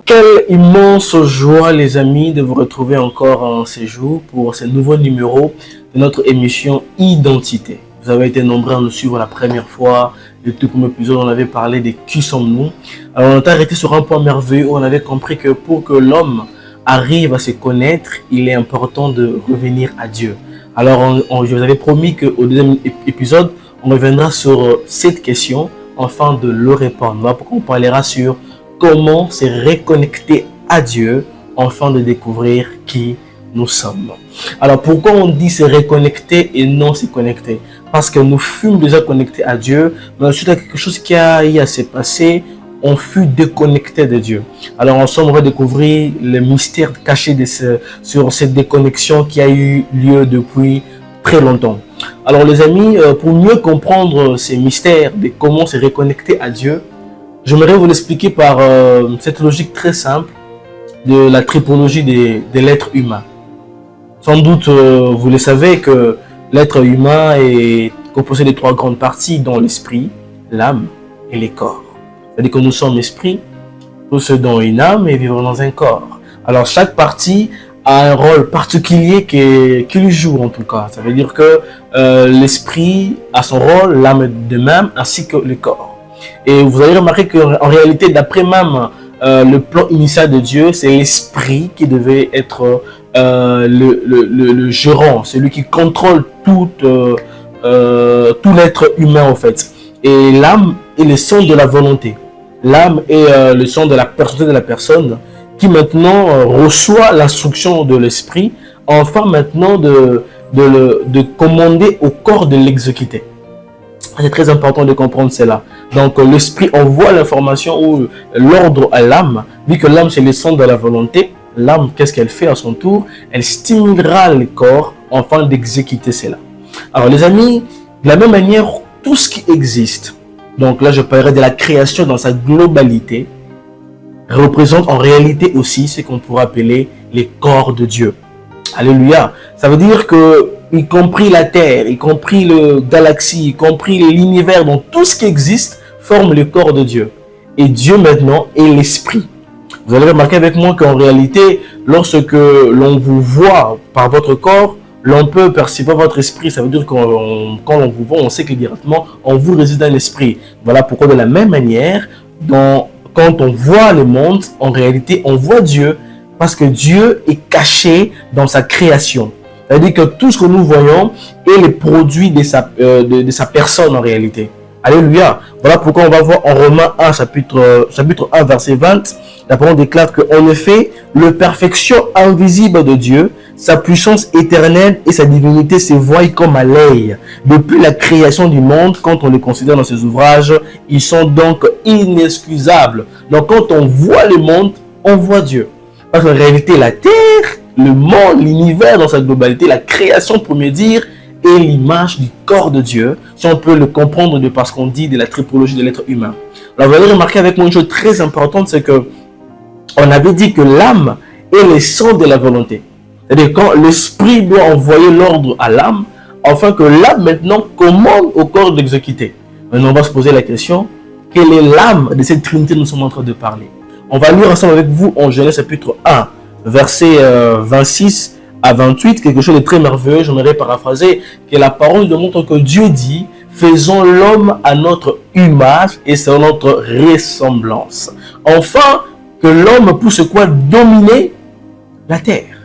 Quelle immense joie, les amis, de vous retrouver encore en ces jours pour ce nouveau numéro de notre émission Identité. Vous avez été nombreux à nous suivre la première fois. Le tout premier épisode, on avait parlé de qui sommes-nous. Alors, on a arrêté sur un point merveilleux où on avait compris que pour que l'homme arrive à se connaître, il est important de revenir à Dieu. Alors, je vous avais promis qu'au deuxième épisode, on reviendra sur cette question afin de le répondre. Voilà pourquoi on parlera sur comment se reconnecter à Dieu afin de découvrir qui nous sommes. Alors pourquoi on dit se reconnecter et non se connecter? Parce que nous fûmes déjà connectés à Dieu, mais ensuite à quelque chose qui a eu à se passer, on fut déconnecté de Dieu. Alors ensemble, on va découvrir le mystère caché sur cette déconnexion qui a eu lieu depuis très longtemps. Alors les amis, pour mieux comprendre ces mystères de comment se reconnecter à Dieu, j'aimerais vous l'expliquer par cette logique très simple de la tripologie de l'être humain. Sans doute, vous le savez que l'être humain est composé de trois grandes parties, dont l'esprit, l'âme et les corps. C'est-à-dire que nous sommes esprit, tous dont une âme et vivons dans un corps. Alors chaque partie a un rôle particulier qu'il joue en tout cas. Ça veut dire que l'esprit a son rôle, l'âme de même, ainsi que le corps. Et vous allez remarquer qu'en réalité, d'après même le plan initial de Dieu, c'est l'esprit qui devait être le gérant, celui qui contrôle tout l'être humain en fait. Et l'âme est le centre de la volonté. L'âme est le centre de la personnalité de la personne qui maintenant reçoit l'instruction de l'esprit, enfin maintenant de commander au corps de l'exécuter. C'est très important de comprendre cela. Donc l'esprit envoie l'information ou l'ordre à l'âme, vu que l'âme c'est le centre de la volonté. L'âme, qu'est-ce qu'elle fait à son tour? Elle stimulera le corps afin d'exécuter cela. Alors les amis, de la même manière, tout ce qui existe, donc là je parlerai de la création dans sa globalité, représente en réalité aussi ce qu'on pourrait appeler les corps de Dieu. Alléluia. Ça veut dire que, y compris la Terre, y compris le galaxie, y compris l'univers, donc tout ce qui existe forme le corps de Dieu. Et Dieu maintenant est l'esprit. Vous allez remarquer avec moi qu'en réalité, lorsque l'on vous voit par votre corps, l'on peut percevoir votre esprit. Ça veut dire que quand on vous voit, on sait que directement, en vous réside un esprit. Voilà pourquoi de la même manière, quand on voit le monde, en réalité, on voit Dieu parce que Dieu est caché dans sa création. C'est-à-dire que tout ce que nous voyons est le produit de sa personne en réalité. Alléluia. Voilà pourquoi on va voir en Romains 1, chapitre 1, verset 20. La parole déclare qu'en effet, la perfection invisible de Dieu, sa puissance éternelle et sa divinité se voient comme à l'œil. Depuis la création du monde, quand on les considère dans ses ouvrages, ils sont donc inexcusables. Donc quand on voit le monde, on voit Dieu. Parce qu'en réalité, la terre, le monde, l'univers dans sa globalité, la création pour me dire, est l'image du corps de Dieu, si on peut le comprendre de par ce qu'on dit de la tripologie de l'être humain. Alors vous allez remarquer avec moi une chose très importante, c'est que on avait dit que l'âme est le centre de la volonté. C'est-à-dire quand l'esprit doit envoyer l'ordre à l'âme, afin que l'âme maintenant commande au corps d'exécuter. Maintenant on va se poser la question, quelle est l'âme de cette trinité dont nous sommes en train de parler? On va lire ensemble avec vous en Genèse chapitre 1, verset 26 à 28, quelque chose de très merveilleux. J'aimerais paraphraser que la parole nous montre que Dieu dit, faisons l'homme à notre image et selon notre ressemblance. Enfin, que l'homme puisse quoi? Dominer la terre.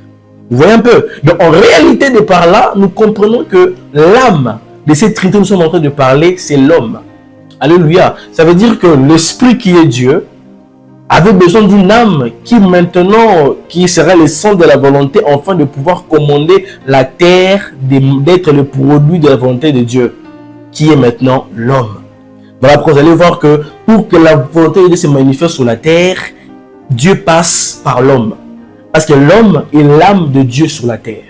Vous voyez un peu? Donc en réalité de par là, nous comprenons que l'âme de cette trinité dont nous sommes en train de parler, c'est l'homme. Alléluia. Ça veut dire que l'esprit qui est Dieu avait besoin d'une âme qui sera le centre de la volonté afin de pouvoir commander la terre, d'être le produit de la volonté de Dieu, qui est maintenant l'homme. Voilà pourquoi vous allez voir que pour que la volonté de Dieu se manifeste sur la terre, Dieu passe par l'homme. Parce que l'homme est l'âme de Dieu sur la terre.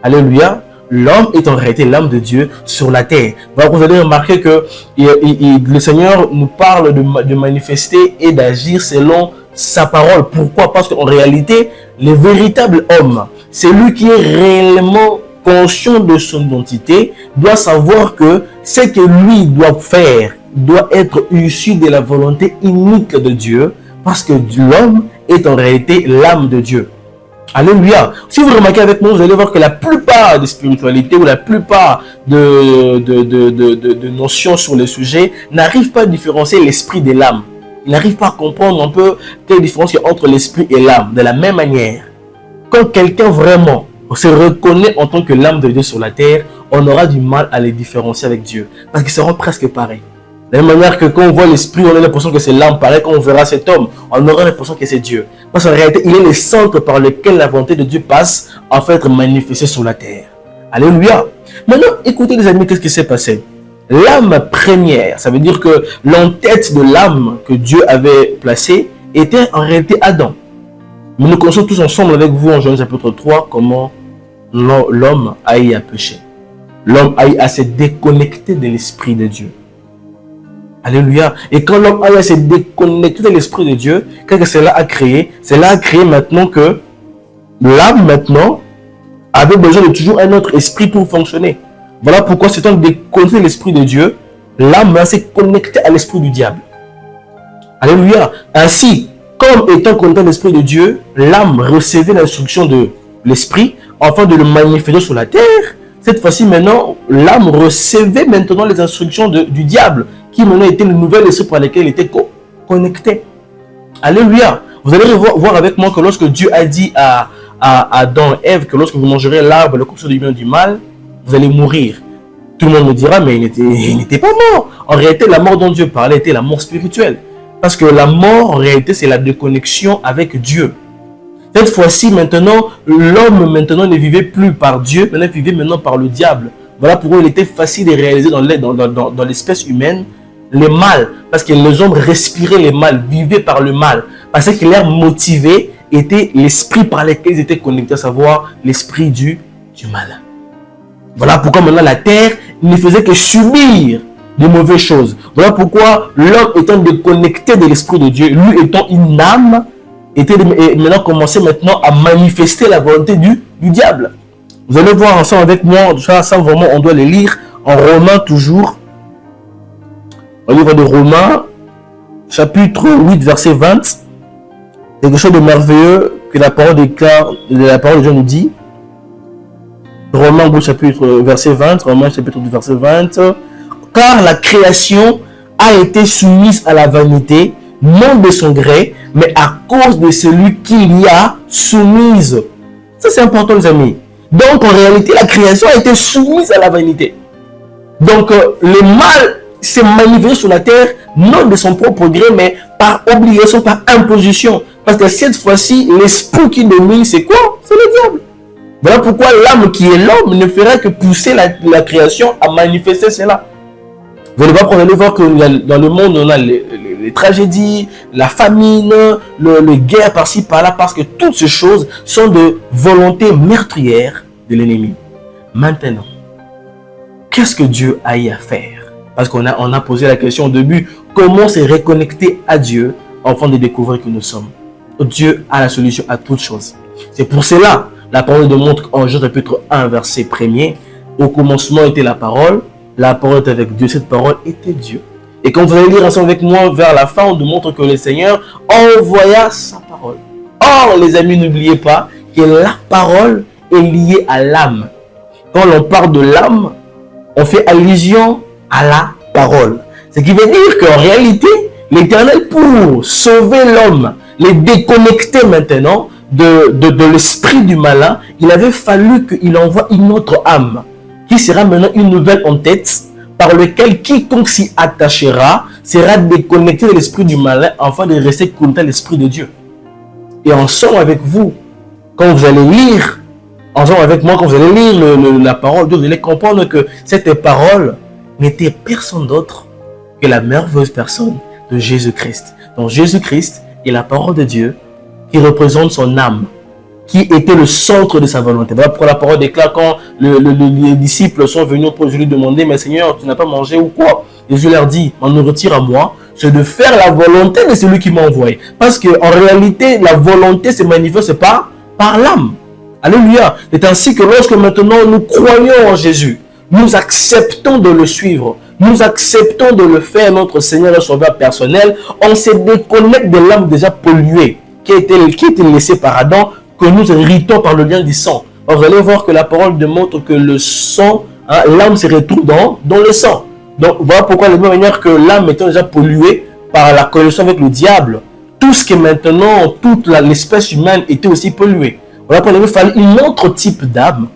Alléluia. L'homme est en réalité l'âme de Dieu sur la terre. Voilà pourquoi vous allez remarquer que le Seigneur nous parle de manifester et d'agir selon sa parole. Pourquoi? Parce qu'en réalité, le véritable homme, c'est lui qui est réellement conscient de son identité, doit savoir que ce que lui doit faire doit être issu de la volonté unique de Dieu Parce que l'homme est en réalité l'âme de Dieu. Alléluia. Si vous remarquez avec moi, vous allez voir que la plupart des spiritualités ou la plupart de notions sur le sujet n'arrivent pas à différencier l'esprit de l'âme. Ils n'arrivent pas à comprendre un peu quelle différence il y a entre l'esprit et l'âme. De la même manière, quand quelqu'un vraiment se reconnaît en tant que l'âme de Dieu sur la terre, on aura du mal à les différencier avec Dieu. Parce qu'ils seront presque pareils. De la même manière que quand on voit l'esprit, on a l'impression que c'est l'âme. Pareil, quand on verra cet homme, on aura l'impression que c'est Dieu. Parce qu'en réalité, il est le centre par lequel la volonté de Dieu passe en fait être manifestée sur la terre. Alléluia. Maintenant, écoutez les amis, qu'est-ce qui s'est passé? L'âme première, ça veut dire que l'entête de l'âme que Dieu avait placée était en réalité Adam. Mais nous connaissons tous ensemble avec vous en Genèse chapitre 3 comment l'homme a eu à pécher. L'homme a eu à se déconnecter de l'esprit de Dieu. Alléluia. Et quand l'homme a eu à se déconnecter de l'esprit de Dieu, qu'est-ce que cela a créé? Cela a créé maintenant que l'âme maintenant avait besoin de toujours un autre esprit pour fonctionner. Voilà pourquoi c'est en déconnecter l'esprit de Dieu, l'âme s'est connectée à l'esprit du diable. Alléluia. Ainsi, comme étant connecté à l'esprit de Dieu, l'âme recevait l'instruction de l'esprit afin de le manifester sur la terre. Cette fois-ci, maintenant, l'âme recevait maintenant les instructions du diable, qui maintenant était le nouvel esprit par lequel il était connecté. Alléluia. Vous allez voir avec moi que lorsque Dieu a dit à Adam et Ève que lorsque vous mangerez l'arbre, le connaissance du bien et du mal, vous allez mourir. Tout le monde me dira, mais il n'était pas mort. En réalité, la mort dont Dieu parlait était la mort spirituelle. Parce que la mort, en réalité, c'est la déconnexion avec Dieu. Cette fois-ci, maintenant, l'homme maintenant ne vivait plus par Dieu, mais il vivait maintenant par le diable. Voilà pourquoi il était facile de réaliser dans l'espèce humaine le mal. Parce que les hommes respiraient le mal, vivaient par le mal. Parce que l'air motivé était l'esprit par lequel ils étaient connectés, à savoir l'esprit du mal. Voilà pourquoi maintenant la terre ne faisait que subir de mauvaises choses. Voilà pourquoi l'homme étant déconnecté de l'esprit de Dieu, lui étant une âme, était maintenant commençé maintenant à manifester la volonté du diable. Vous allez voir ensemble avec moi, ça vraiment on doit les lire en Romains toujours. Au livre de Romains, chapitre 8, verset 20. C'est quelque chose de merveilleux que la parole déclare, la parole de Dieu nous dit. Romains chapitre verset 20, Romains chapitre 2 verset 20. Car la création a été soumise à la vanité, non de son gré, mais à cause de celui qui l'y a soumise. Ça c'est important les amis. Donc en réalité la création a été soumise à la vanité. Donc le mal s'est manifesté sur la terre, non de son propre gré, mais par obligation, par imposition. Parce que cette fois-ci, l'esprit qui domine, c'est quoi? C'est le diable. Voilà pourquoi l'âme qui est l'homme ne fera que pousser la création à manifester cela. Vous allez voir que dans le monde, on a les tragédies, la famine, les guerres par-ci, par-là, parce que toutes ces choses sont de volonté meurtrière de l'ennemi. Maintenant, qu'est-ce que Dieu a eu à faire? Parce qu'on a posé la question au début, comment se reconnecter à Dieu afin de découvrir que nous sommes? Dieu a la solution à toutes choses. C'est pour cela, la parole nous montre en Jean chapitre 1, verset 1er, au commencement était la parole était avec Dieu, cette parole était Dieu. Et quand vous allez lire ensemble avec moi vers la fin, on nous montre que le Seigneur envoya sa parole. Or, les amis, n'oubliez pas que la parole est liée à l'âme. Quand l'on parle de l'âme, on fait allusion à la parole. Ce qui veut dire qu'en réalité, l'Éternel, pour sauver l'homme, les déconnecter maintenant de l'esprit du malin, il avait fallu qu'il envoie une autre âme, qui sera maintenant une nouvelle en tête, par lequel quiconque s'y attachera sera déconnecté de l'esprit du malin afin de rester connecté à l'esprit de Dieu. Et ensemble avec vous, quand vous allez lire, ensemble avec moi, quand vous allez lire la parole de Dieu, vous allez comprendre que cette parole n'était personne d'autre que la merveilleuse personne de Jésus-Christ. Donc Jésus-Christ est la parole de Dieu qui représente son âme, qui était le centre de sa volonté. Voilà pourquoi la parole déclare quand les disciples sont venus pour lui demander, mais Seigneur, tu n'as pas mangé ou quoi? Jésus leur dit, ma nourriture à moi, c'est de faire la volonté de celui qui m'a envoyé. Parce qu'en réalité, la volonté se manifeste par l'âme. Alléluia. C'est ainsi que lorsque maintenant nous croyons en Jésus, nous acceptons de le suivre, nous acceptons de le faire notre Seigneur et Sauveur personnel, on se déconnecte de l'âme déjà polluée qui a été laissée par Adam, que nous héritons par le lien du sang. On va aller voir que la parole démontre que le sang, hein, l'âme se retrouve dans le sang. Donc voilà pourquoi de la même manière que l'âme étant déjà polluée par la connexion avec le diable, tout ce qui est maintenant, toute l'espèce humaine était aussi polluée. Voilà pourquoi il fallait une autre type d'âme,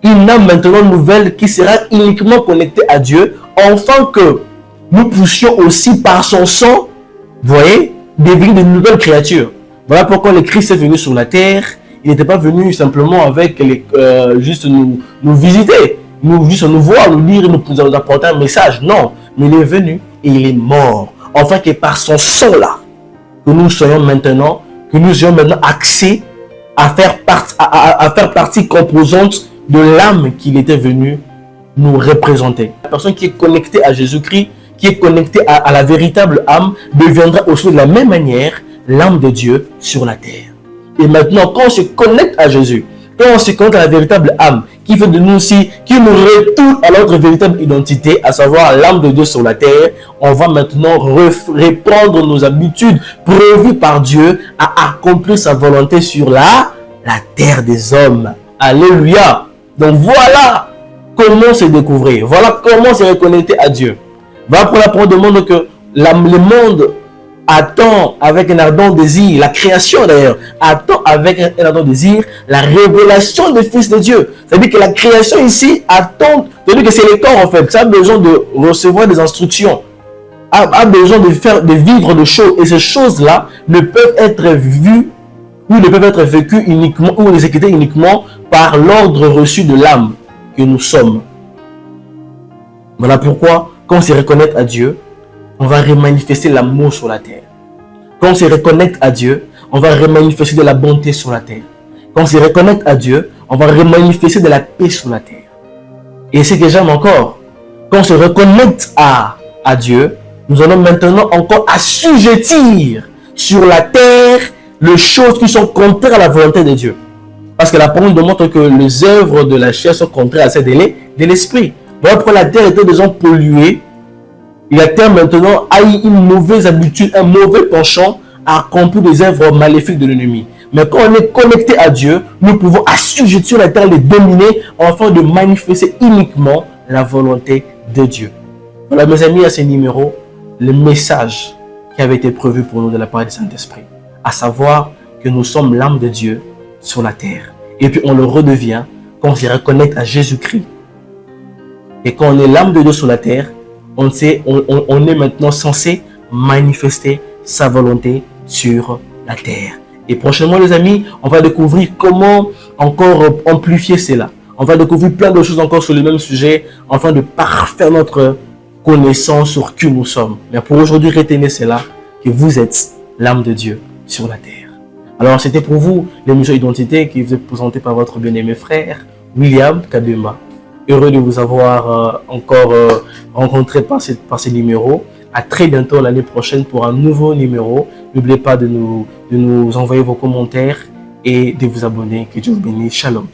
une âme maintenant nouvelle qui sera uniquement connectée à Dieu, afin que nous puissions aussi par son sang, vous voyez, devenir de nouvelles créatures. Voilà pourquoi le Christ est venu sur la terre. Il n'était pas venu simplement avec juste nous visiter, juste nous voir, nous lire, nous apporter un message. Non, mais il est venu et il est mort. Enfin que par son sang là, que nous soyons maintenant, que nous ayons maintenant accès à faire partie composante de l'âme qu'il était venu nous représenter. La personne qui est connectée à Jésus-Christ, qui est connectée à la véritable âme, deviendra aussi de la même manière l'âme de Dieu sur la terre. Et maintenant, quand on se connecte à Jésus, quand on se connecte à la véritable âme, qui fait de nous aussi, qui nous retourne à notre véritable identité, à savoir l'âme de Dieu sur la terre, on va maintenant reprendre nos habitudes prévues par Dieu à accomplir sa volonté sur la terre des hommes. Alléluia! Donc voilà comment se découvrir, voilà comment se reconnecter à Dieu. Voilà pour la parole de monde que le monde attend avec un ardent désir, la création d'ailleurs, attend avec un ardent désir la révélation du Fils de Dieu. C'est-à-dire que la création ici attend, c'est-à-dire que c'est le corps en fait, ça a besoin de recevoir des instructions, a besoin de vivre des choses, et ces choses-là ne peuvent être vues ou ne peuvent être vécues uniquement ou exécutées uniquement par l'ordre reçu de l'âme que nous sommes. Voilà pourquoi, quand on se reconnecte à Dieu, on va remanifester l'amour sur la terre. Quand on se reconnecte à Dieu, on va remanifester de la bonté sur la terre. Quand on se reconnecte à Dieu, on va remanifester de la paix sur la terre. Et c'est déjà encore, quand on se reconnecte à Dieu, nous allons maintenant encore assujettir sur la terre les choses qui sont contraires à la volonté de Dieu. Parce que la parole démontre que les œuvres de la chair sont contraires à celles de l'esprit. Voilà pourquoi la terre était déjà polluée. Et la terre maintenant a une mauvaise habitude, un mauvais penchant à accomplir des œuvres maléfiques de l'ennemi. Mais quand on est connecté à Dieu, nous pouvons assujettir la terre, les dominer, afin de manifester uniquement la volonté de Dieu. Voilà mes amis, à ce numéro, le message qui avait été prévu pour nous de la part du Saint-Esprit. À savoir que nous sommes l'âme de Dieu sur la terre. Et puis on le redevient quand on se reconnecte à Jésus-Christ. Et quand on est l'âme de Dieu sur la terre, on est maintenant censé manifester sa volonté sur la terre. Et prochainement les amis, on va découvrir comment encore amplifier cela. On va découvrir plein de choses encore sur le même sujet, afin de parfaire notre connaissance sur qui nous sommes. Mais pour aujourd'hui, retenez cela, que vous êtes l'âme de Dieu sur la terre. Alors c'était pour vous l'émission Identité qui vous est présentée par votre bien-aimé frère William Kadema. Heureux de vous avoir encore rencontré par ces numéros. À très bientôt l'année prochaine pour un nouveau numéro. N'oubliez pas de nous envoyer vos commentaires et de vous abonner. Que Dieu vous bénisse. Shalom.